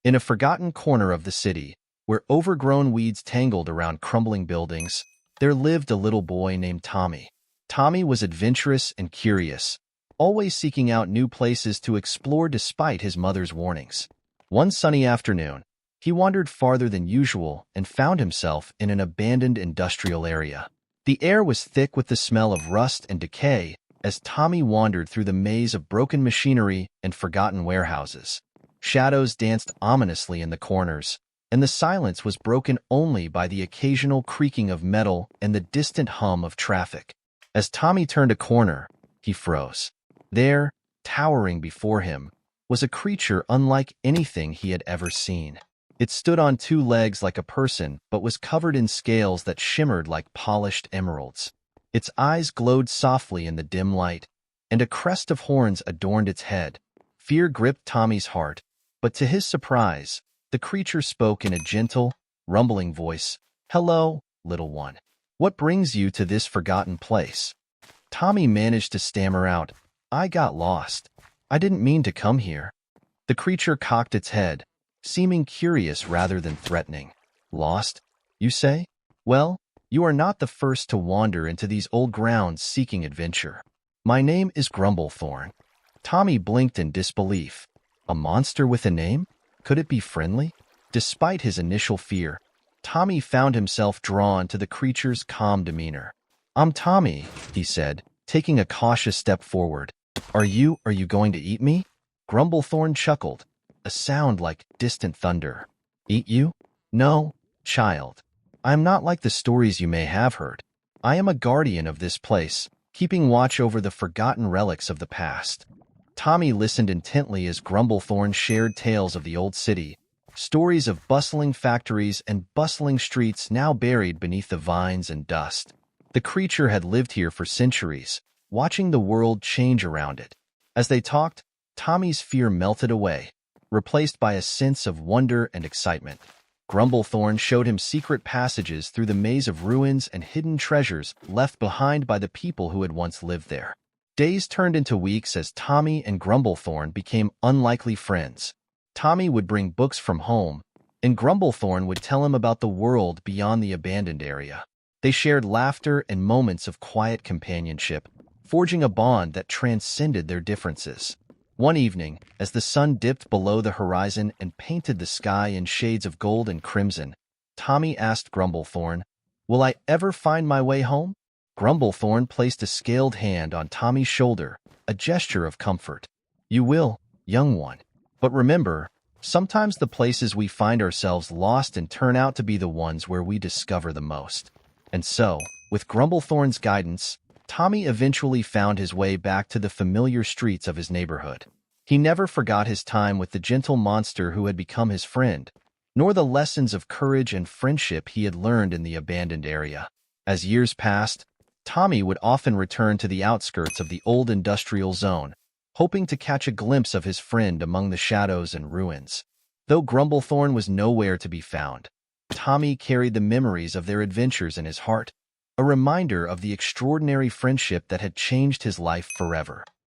In a forgotten corner of the city, where overgrown weeds tangled around crumbling buildings, there lived a little boy named Tommy. Tommy was adventurous and curious, always seeking out new places to explore despite his mother's warnings. One sunny afternoon, he wandered farther than usual and found himself in an abandoned industrial area. The air was thick with the smell of rust and decay as Tommy wandered through the maze of broken machinery and forgotten warehouses. Shadows danced ominously in the corners, and the silence was broken only by the occasional creaking of metal and the distant hum of traffic. As Tommy turned a corner, he froze. There, towering before him, was a creature unlike anything he had ever seen. It stood on two legs like a person, but was covered in scales that shimmered like polished emeralds. Its eyes glowed softly in the dim light, and a crest of horns adorned its head. Fear gripped Tommy's heart, but to his surprise, the creature spoke in a gentle, rumbling voice. "Hello, little one. What brings you to this forgotten place?" Tommy managed to stammer out, "I got lost. I didn't mean to come here." The creature cocked its head, seeming curious rather than threatening. "Lost, you say? Well, you are not the first to wander into these old grounds seeking adventure. My name is Grumblethorn." Tommy blinked in disbelief. A monster with a name? Could it be friendly? Despite his initial fear, Tommy found himself drawn to the creature's calm demeanor. "I'm Tommy," he said, taking a cautious step forward. Are you going to eat me?" Grumblethorn chuckled, a sound like distant thunder. "Eat you? No, child. I am not like the stories you may have heard. I am a guardian of this place, keeping watch over the forgotten relics of the past." Tommy listened intently as Grumblethorn shared tales of the old city, stories of bustling factories and bustling streets now buried beneath the vines and dust. The creature had lived here for centuries, watching the world change around it. As they talked, Tommy's fear melted away, replaced by a sense of wonder and excitement. Grumblethorn showed him secret passages through the maze of ruins and hidden treasures left behind by the people who had once lived there. Days turned into weeks as Tommy and Grumblethorn became unlikely friends. Tommy would bring books from home, and Grumblethorn would tell him about the world beyond the abandoned area. They shared laughter and moments of quiet companionship, forging a bond that transcended their differences. One evening, as the sun dipped below the horizon and painted the sky in shades of gold and crimson, Tommy asked Grumblethorn, "Will I ever find my way home?" Grumblethorn placed a scaled hand on Tommy's shoulder, a gesture of comfort. "You will, young one. But remember, sometimes the places we find ourselves lost and turn out to be the ones where we discover the most." And so, with Grumblethorn's guidance, Tommy eventually found his way back to the familiar streets of his neighborhood. He never forgot his time with the gentle monster who had become his friend, nor the lessons of courage and friendship he had learned in the abandoned area. As years passed, Tommy would often return to the outskirts of the old industrial zone, hoping to catch a glimpse of his friend among the shadows and ruins. Though Grumblethorn was nowhere to be found, Tommy carried the memories of their adventures in his heart, a reminder of the extraordinary friendship that had changed his life forever.